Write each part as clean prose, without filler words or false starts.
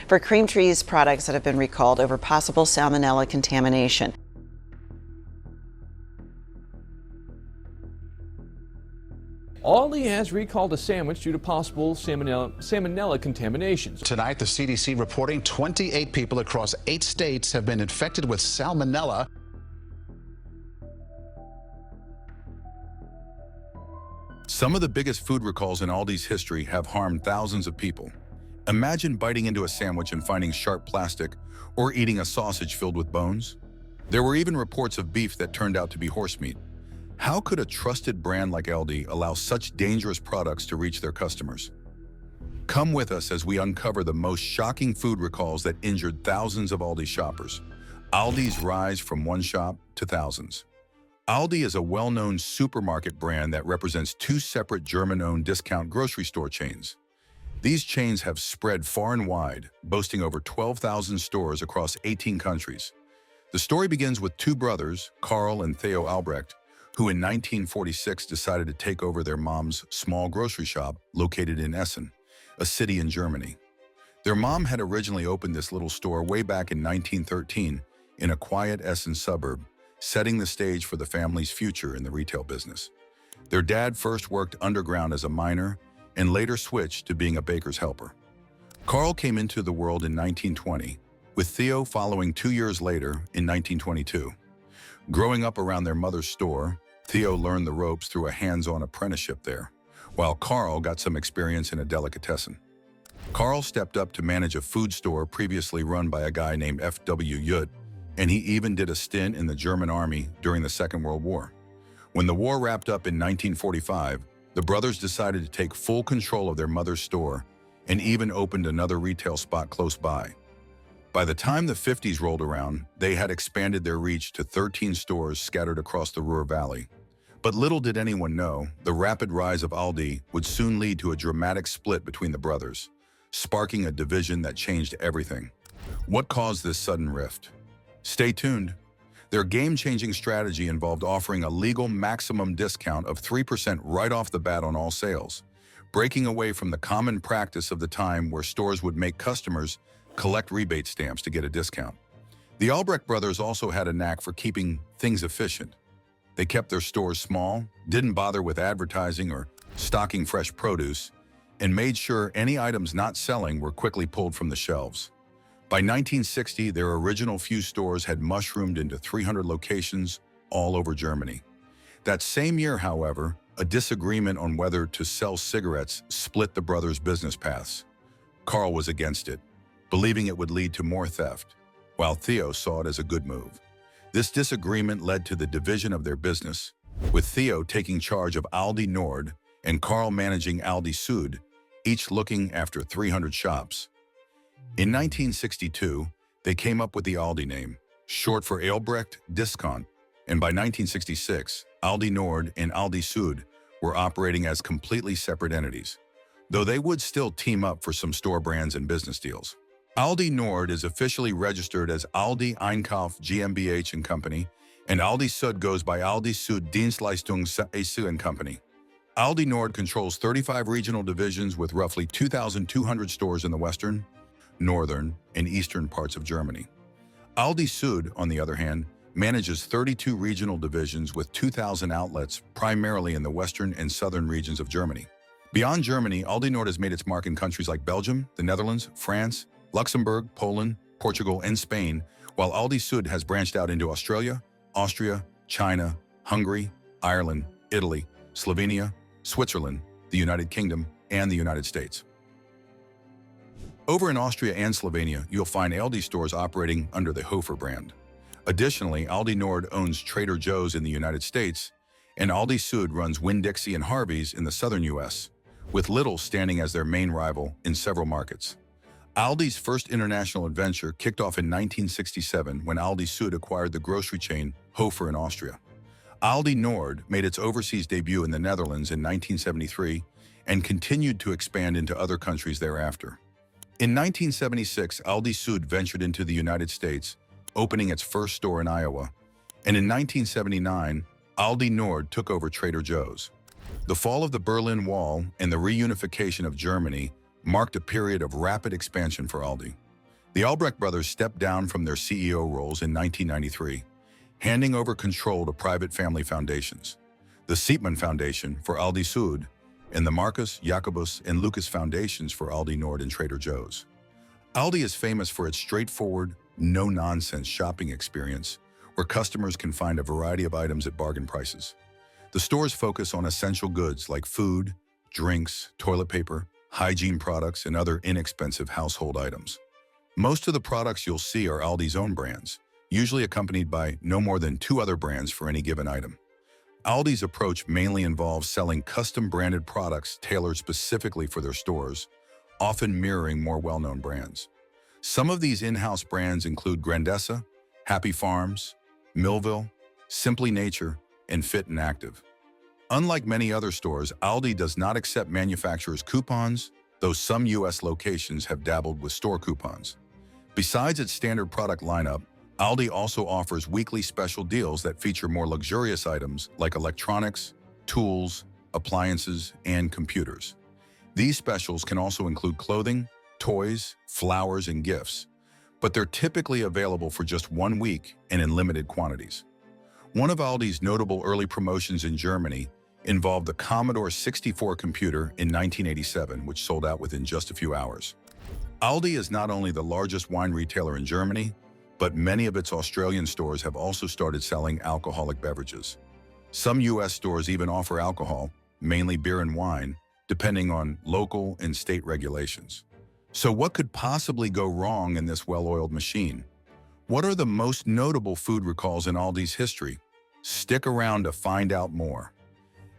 for Cream Tree's products that have been recalled over possible salmonella contamination. Aldi has recalled a sandwich due to possible salmonella contaminations. Tonight, the CDC reporting 28 people across 8 states have been infected with salmonella. Some of the biggest food recalls in Aldi's history have harmed thousands of people. Imagine biting into a sandwich and finding sharp plastic, or eating a sausage filled with bones. There were even reports of beef that turned out to be horse meat. How could a trusted brand like Aldi allow such dangerous products to reach their customers? Come with us as we uncover the most shocking food recalls that injured thousands of Aldi shoppers. Aldis Rise from one shop to thousands. Aldi is a well-known supermarket brand that represents 2 separate German-owned discount grocery store chains. These chains have spread far and wide, boasting over 12,000 stores across 18 countries. The story begins with 2 brothers, Karl and Theo Albrecht, who in 1946 decided to take over their mom's small grocery shop located in Essen, a city in Germany. Their mom had originally opened this little store way back in 1913 in a quiet Essen suburb, setting the stage for the family's future in the retail business. Their dad first worked underground as a miner and later switched to being a baker's helper. Karl came into the world in 1920, with Theo following 2 years later in 1922. Growing up around their mother's store, Theo learned the ropes through a hands-on apprenticeship there, while Karl got some experience in a delicatessen. Karl stepped up to manage a food store previously run by a guy named F.W. Yutt, and he even did a stint in the German army during the Second World War. When the war wrapped up in 1945, the brothers decided to take full control of their mother's store and even opened another retail spot close by. By the time the 50s rolled around, they had expanded their reach to 13 stores scattered across the Ruhr Valley. But little did anyone know, the rapid rise of Aldi would soon lead to a dramatic split between the brothers, sparking a division that changed everything. What caused this sudden rift? Stay tuned. Their game-changing strategy involved offering a legal maximum discount of 3% right off the bat on all sales, breaking away from the common practice of the time where stores would make customers collect rebate stamps to get a discount. The Albrecht brothers also had a knack for keeping things efficient. They kept their stores small, didn't bother with advertising or stocking fresh produce, and made sure any items not selling were quickly pulled from the shelves. By 1960, their original few stores had mushroomed into 300 locations all over Germany. That same year, however, a disagreement on whether to sell cigarettes split the brothers' business paths. Karl was against it, believing it would lead to more theft, while Theo saw it as a good move. This disagreement led to the division of their business, with Theo taking charge of Aldi Nord and Karl managing Aldi Süd, each looking after 300 shops. In 1962, they came up with the Aldi name, short for Albrecht Discount, and by 1966, Aldi Nord and Aldi Süd were operating as completely separate entities, though they would still team up for some store brands and business deals. Aldi Nord is officially registered as Aldi Einkauf GmbH & Company, and Aldi Süd goes by Aldi Süd Dienstleistungs AS & Company. Aldi Nord controls 35 regional divisions with roughly 2,200 stores in the western, northern, and eastern parts of Germany. Aldi Süd, on the other hand, manages 32 regional divisions with 2,000 outlets primarily in the western and southern regions of Germany. Beyond Germany, Aldi Nord has made its mark in countries like Belgium, the Netherlands, France, Luxembourg, Poland, Portugal, and Spain, while Aldi Süd has branched out into Australia, Austria, China, Hungary, Ireland, Italy, Slovenia, Switzerland, the United Kingdom, and the United States. Over in Austria and Slovenia, you'll find Aldi stores operating under the Hofer brand. Additionally, Aldi Nord owns Trader Joe's in the United States, and Aldi Süd runs Winn-Dixie and Harvey's in the southern U.S., with Lidl standing as their main rival in several markets. Aldi's first international adventure kicked off in 1967 when Aldi Süd acquired the grocery chain Hofer in Austria. Aldi Nord made its overseas debut in the Netherlands in 1973 and continued to expand into other countries thereafter. In 1976, Aldi Süd ventured into the United States, opening its first store in Iowa, and in 1979, Aldi Nord took over Trader Joe's. The fall of the Berlin Wall and the reunification of Germany marked a period of rapid expansion for Aldi. The Albrecht brothers stepped down from their CEO roles in 1993, handing over control to private family foundations. The Siepmann Foundation for Aldi Süd and the Marcus, Jacobus, and Lucas Foundations for Aldi Nord and Trader Joe's. Aldi is famous for its straightforward, no-nonsense shopping experience, where customers can find a variety of items at bargain prices. The stores focus on essential goods like food, drinks, toilet paper, hygiene products, and other inexpensive household items. Most of the products you'll see are Aldi's own brands, usually accompanied by no more than 2 other brands for any given item. Aldi's approach mainly involves selling custom-branded products tailored specifically for their stores, often mirroring more well-known brands. Some of these in-house brands include Grandessa, Happy Farms, Millville, Simply Nature, and Fit and Active. Unlike many other stores, Aldi does not accept manufacturers' coupons, though some U.S. locations have dabbled with store coupons. Besides its standard product lineup, Aldi also offers weekly special deals that feature more luxurious items like electronics, tools, appliances, and computers. These specials can also include clothing, toys, flowers, and gifts, but they're typically available for just 1 week and in limited quantities. One of Aldi's notable early promotions in Germany involved the Commodore 64 computer in 1987, which sold out within just a few hours. Aldi is not only the largest wine retailer in Germany, but many of its Australian stores have also started selling alcoholic beverages. Some U.S. stores even offer alcohol, mainly beer and wine, depending on local and state regulations. So what could possibly go wrong in this well-oiled machine? What are the most notable food recalls in Aldi's history? Stick around to find out more.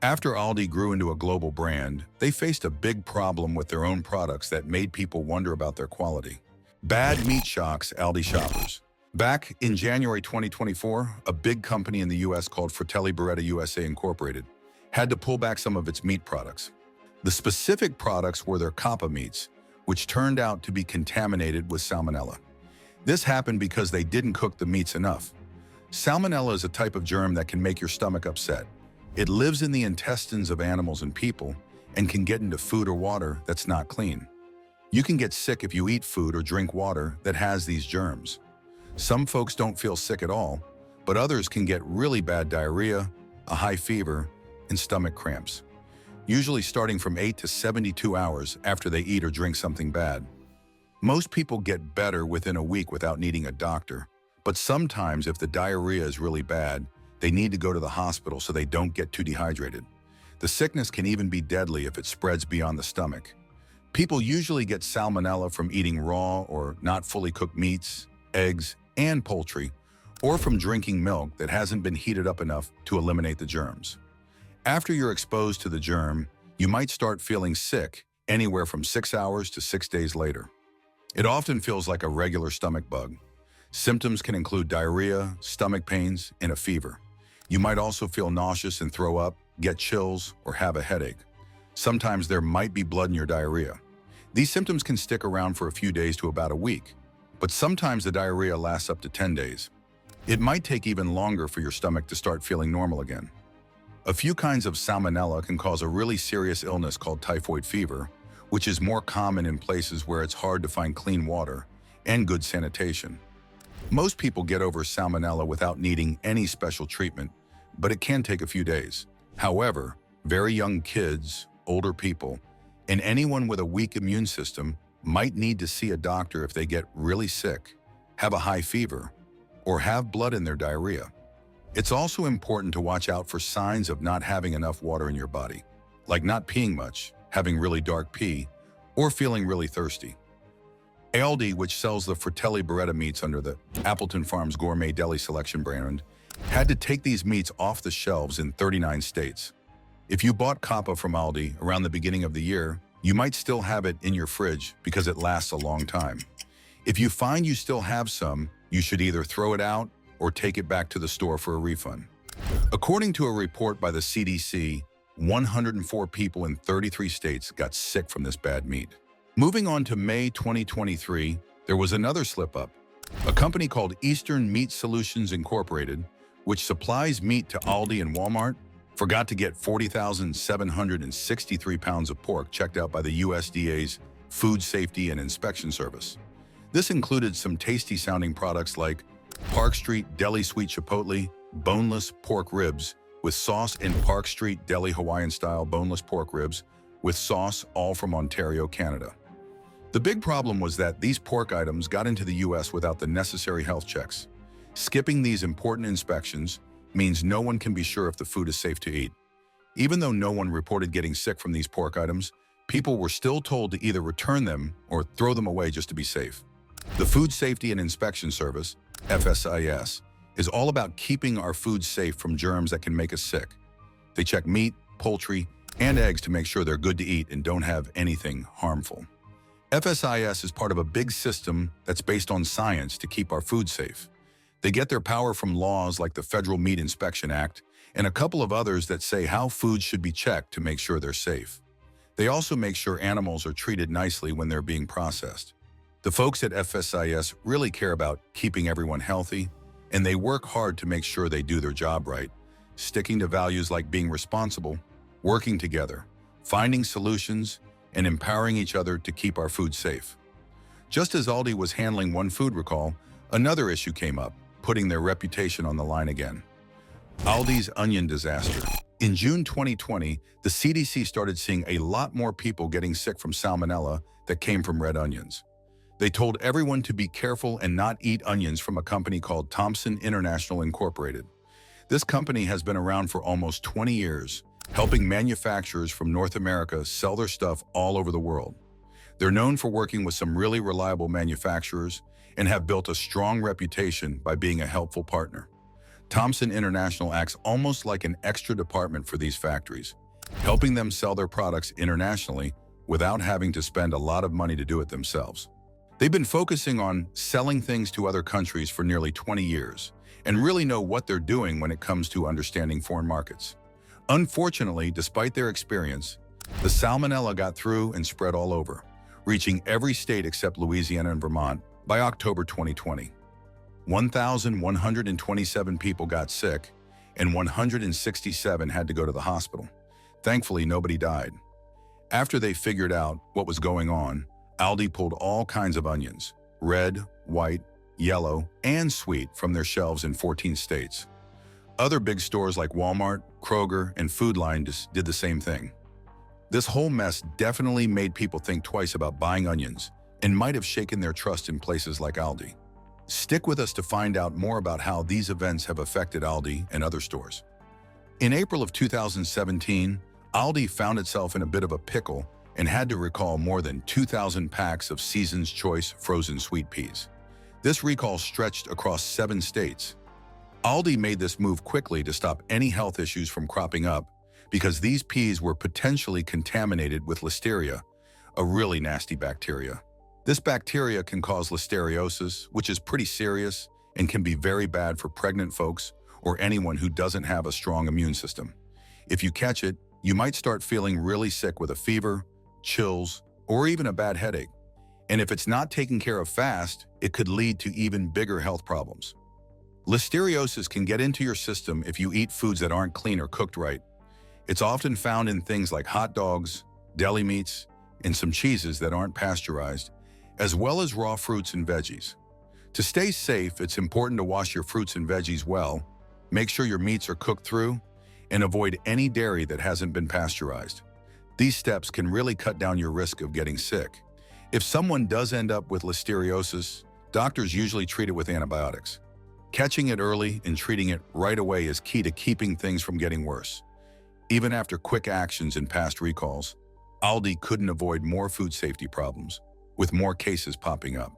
After Aldi grew into a global brand, they faced a big problem with their own products that made people wonder about their quality. Bad meat shocks Aldi shoppers. Back in January 2024, a big company in the U.S. called Fratelli Beretta USA Incorporated had to pull back some of its meat products. The specific products were their Kappa meats, which turned out to be contaminated with salmonella. This happened because they didn't cook the meats enough. Salmonella is a type of germ that can make your stomach upset. It lives in the intestines of animals and people and can get into food or water that's not clean. You can get sick if you eat food or drink water that has these germs. Some folks don't feel sick at all, but others can get really bad diarrhea, a high fever, and stomach cramps, usually starting from 8 to 72 hours after they eat or drink something bad. Most people get better within a week without needing a doctor, but sometimes if the diarrhea is really bad, they need to go to the hospital so they don't get too dehydrated. The sickness can even be deadly if it spreads beyond the stomach. People usually get salmonella from eating raw or not fully cooked meats, eggs, and poultry, or from drinking milk that hasn't been heated up enough to eliminate the germs. After you're exposed to the germ, you might start feeling sick anywhere from 6 hours to 6 days later. It often feels like a regular stomach bug. Symptoms can include diarrhea, stomach pains, and a fever. You might also feel nauseous and throw up, get chills, or have a headache. Sometimes there might be blood in your diarrhea. These symptoms can stick around for a few days to about a week, but sometimes the diarrhea lasts up to 10 days. It might take even longer for your stomach to start feeling normal again. A few kinds of salmonella can cause a really serious illness called typhoid fever, which is more common in places where it's hard to find clean water and good sanitation. Most people get over salmonella without needing any special treatment, but it can take a few days. However, very young kids, older people, and anyone with a weak immune system might need to see a doctor if they get really sick, have a high fever, or have blood in their diarrhea. It's also important to watch out for signs of not having enough water in your body, like not peeing much, having really dark pee, or feeling really thirsty. Aldi, which sells the Fratelli Beretta meats under the Appleton Farms Gourmet Deli Selection brand, had to take these meats off the shelves in 39 states. If you bought Kappa from Aldi around the beginning of the year, you might still have it in your fridge because it lasts a long time. If you find you still have some, you should either throw it out or take it back to the store for a refund. According to a report by the CDC, 104 people in 33 states got sick from this bad meat. Moving on to May 2023, there was another slip-up. A company called Eastern Meat Solutions Incorporated, which supplies meat to Aldi and Walmart, forgot to get 40,763 pounds of pork checked out by the USDA's Food Safety and Inspection Service. This included some tasty-sounding products like Park Street Deli Sweet Chipotle boneless pork ribs with sauce and Park Street Deli Hawaiian-style boneless pork ribs with sauce, all from Ontario, Canada. The big problem was that these pork items got into the U.S. without the necessary health checks. Skipping these important inspections means no one can be sure if the food is safe to eat. Even though no one reported getting sick from these pork items, people were still told to either return them or throw them away just to be safe. The Food Safety and Inspection Service, FSIS, is all about keeping our food safe from germs that can make us sick. They check meat, poultry, and eggs to make sure they're good to eat and don't have anything harmful. FSIS is part of a big system that's based on science to keep our food safe. They get their power from laws like the Federal Meat Inspection Act and a couple of others that say how foods should be checked to make sure they're safe. They also make sure animals are treated nicely when they're being processed. The folks at FSIS really care about keeping everyone healthy, and they work hard to make sure they do their job right, sticking to values like being responsible, working together, finding solutions, and empowering each other to keep our food safe. Just as Aldi was handling one food recall, another issue came up, putting their reputation on the line again. Aldi's onion disaster. In June 2020, the CDC started seeing a lot more people getting sick from salmonella that came from red onions. They told everyone to be careful and not eat onions from a company called Thompson International Incorporated. This company has been around for almost 20 years, helping manufacturers from North America sell their stuff all over the world. They're known for working with some really reliable manufacturers and have built a strong reputation by being a helpful partner. Thompson International acts almost like an extra department for these factories, helping them sell their products internationally without having to spend a lot of money to do it themselves. They've been focusing on selling things to other countries for nearly 20 years and really know what they're doing when it comes to understanding foreign markets. Unfortunately, despite their experience, the salmonella got through and spread all over, reaching every state except Louisiana and Vermont by October 2020. 1,127 people got sick, and 167 had to go to the hospital. Thankfully, nobody died. After they figured out what was going on, Aldi pulled all kinds of onions, red, white, yellow, and sweet, from their shelves in 14 states. Other big stores like Walmart, Kroger, and Food Line just did the same thing. This whole mess definitely made people think twice about buying onions and might have shaken their trust in places like Aldi. Stick with us to find out more about how these events have affected Aldi and other stores. In April of 2017, Aldi found itself in a bit of a pickle and had to recall more than 2,000 packs of Season's Choice frozen sweet peas. This recall stretched across 7 states. Aldi made this move quickly to stop any health issues from cropping up because these peas were potentially contaminated with listeria, a really nasty bacteria. This bacteria can cause listeriosis, which is pretty serious and can be very bad for pregnant folks or anyone who doesn't have a strong immune system. If you catch it, you might start feeling really sick with a fever, chills, or even a bad headache. And if it's not taken care of fast, it could lead to even bigger health problems. Listeriosis can get into your system if you eat foods that aren't clean or cooked right. It's often found in things like hot dogs, deli meats, and some cheeses that aren't pasteurized, as well as raw fruits and veggies. To stay safe, it's important to wash your fruits and veggies well, make sure your meats are cooked through, and avoid any dairy that hasn't been pasteurized. These steps can really cut down your risk of getting sick. If someone does end up with listeriosis, doctors usually treat it with antibiotics. Catching it early and treating it right away is key to keeping things from getting worse. Even after quick actions and past recalls, Aldi couldn't avoid more food safety problems, with more cases popping up.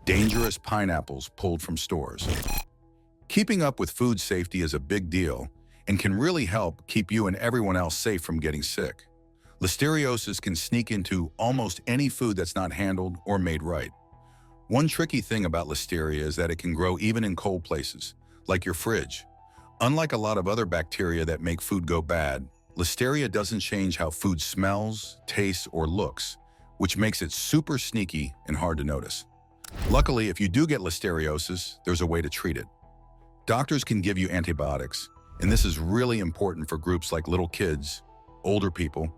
Dangerous pineapples pulled from stores. Keeping up with food safety is a big deal and can really help keep you and everyone else safe from getting sick. Listeriosis can sneak into almost any food that's not handled or made right. One tricky thing about listeria is that it can grow even in cold places, like your fridge. Unlike a lot of other bacteria that make food go bad, listeria doesn't change how food smells, tastes, or looks, which makes it super sneaky and hard to notice. Luckily, if you do get listeriosis, there's a way to treat it. Doctors can give you antibiotics, and this is really important for groups like little kids, older people,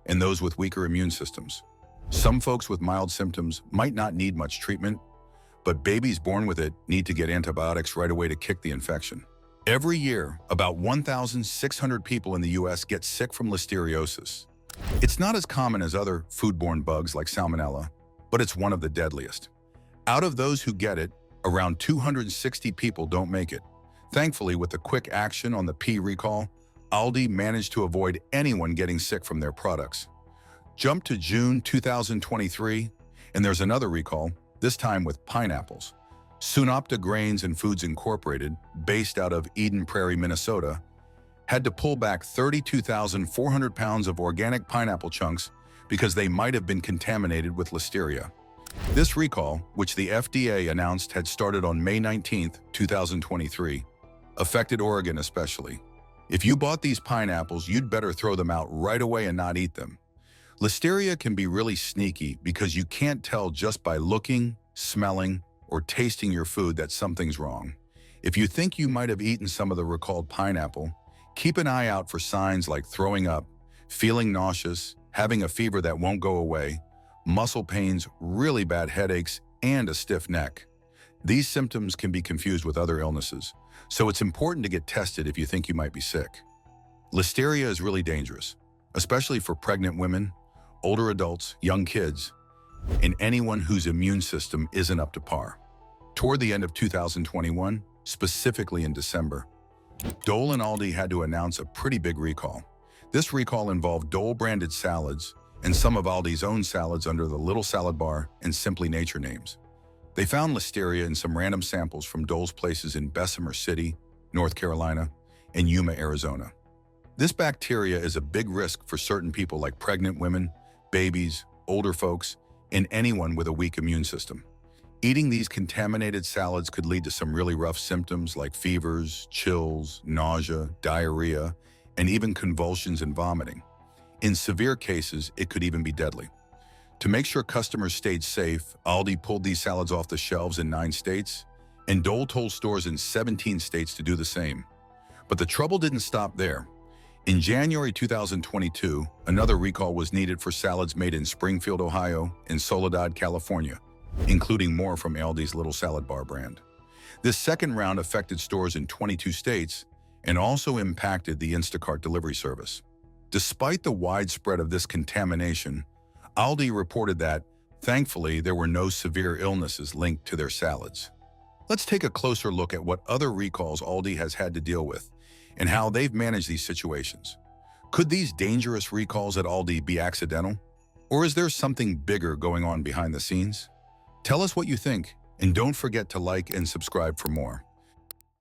and those with weaker immune systems. Some folks with mild symptoms might not need much treatment, but babies born with it need to get antibiotics right away to kick the infection. Every year, about 1,600 people in the US get sick from listeriosis. It's not as common as other foodborne bugs like salmonella, but it's one of the deadliest. Out of those who get it, around 260 people don't make it. Thankfully, with the quick action on the pea recall, Aldi managed to avoid anyone getting sick from their products. Jump to June 2023, and there's another recall, this time with pineapples. Sunopta Grains and Foods Incorporated, based out of Eden Prairie, Minnesota, had to pull back 32,400 pounds of organic pineapple chunks because they might have been contaminated with listeria. This recall, which the FDA announced had started on May 19, 2023, affected Oregon especially. If you bought these pineapples, you'd better throw them out right away and not eat them. Listeria can be really sneaky because you can't tell just by looking, smelling, or tasting your food that something's wrong. If you think you might have eaten some of the recalled pineapple, keep an eye out for signs like throwing up, feeling nauseous, having a fever that won't go away, muscle pains, really bad headaches, and a stiff neck. These symptoms can be confused with other illnesses, so it's important to get tested if you think you might be sick. Listeria is really dangerous, especially for pregnant women, older adults, young kids, and anyone whose immune system isn't up to par. Toward the end of 2021, specifically in December, Dole and Aldi had to announce a pretty big recall. This recall involved Dole-branded salads and some of Aldi's own salads under the Little Salad Bar and Simply Nature names. They found listeria in some random samples from Dole's places in Bessemer City, North Carolina, and Yuma, Arizona. This bacteria is a big risk for certain people like pregnant women, babies, older folks, and anyone with a weak immune system. Eating these contaminated salads could lead to some really rough symptoms like fevers, chills, nausea, diarrhea, and even convulsions and vomiting. In severe cases, it could even be deadly. To make sure customers stayed safe, Aldi pulled these salads off the shelves in 9 states, and Dole told stores in 17 states to do the same. But the trouble didn't stop there. In January 2022, another recall was needed for salads made in Springfield, Ohio, and Soledad, California, including more from Aldi's Little Salad Bar brand. This second round affected stores in 22 states and also impacted the Instacart delivery service. Despite the widespread of this contamination, Aldi reported that, thankfully, there were no severe illnesses linked to their salads. Let's take a closer look at what other recalls Aldi has had to deal with and how they've managed these situations. Could these dangerous recalls at Aldi be accidental? Or is there something bigger going on behind the scenes? Tell us what you think, and don't forget to like and subscribe for more.